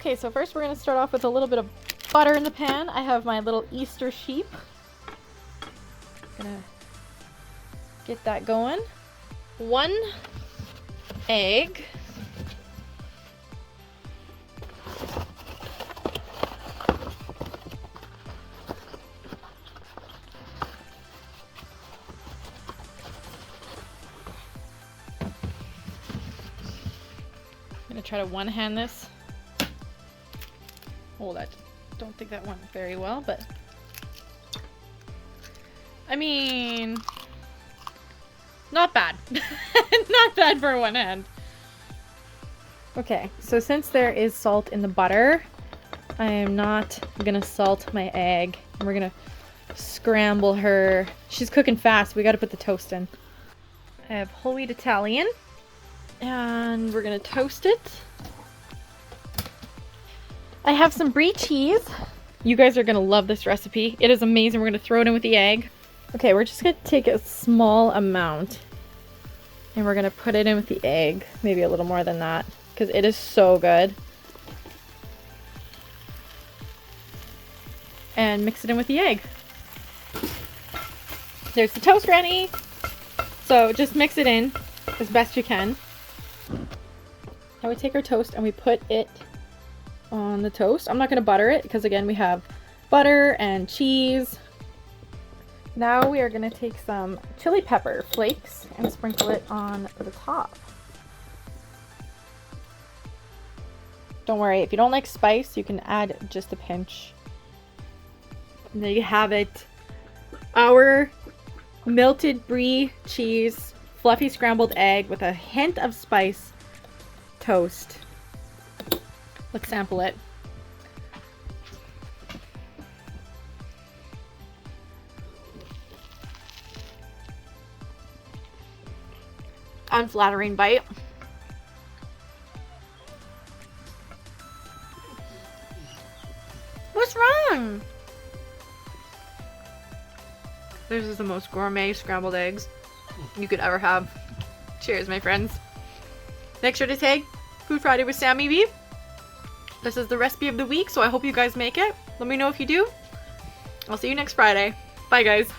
Okay, so first we're going to start off with a little bit of butter in the pan. I have my little Easter sheep. Gonna get that going. 1 egg. I'm gonna try to one-hand this. Oh, don't think that went very well, but I mean, not bad. Not bad for one hand. Okay, so since there is salt in the butter, I am not gonna salt my egg. We're gonna scramble her. She's cooking fast. We gotta put the toast in. I have whole wheat Italian, and we're gonna toast it. I have some Brie cheese. You guys are gonna love this recipe. It is amazing. We're gonna throw it in with the egg. Okay, we're just gonna take a small amount and we're gonna put it in with the egg. Maybe a little more than that because it is so good. And mix it in with the egg. There's the toast ready. So just mix it in as best you can. Now we take our toast and we put it on the toast. I'm not going to butter it because again we have butter and cheese. Now we are going to take some chili pepper flakes and sprinkle it on the top. Don't worry, if you don't like spice you can add just a pinch. And there you have it. Our melted Brie cheese fluffy scrambled egg with a hint of spice toast. Let's sample it. Unflattering bite. What's wrong? This is the most gourmet scrambled eggs you could ever have. Cheers, my friends. Make sure to tag Food Friday with Samy Bee. This is the recipe of the week, so I hope you guys make it. Let me know if you do. I'll see you next Friday. Bye, guys.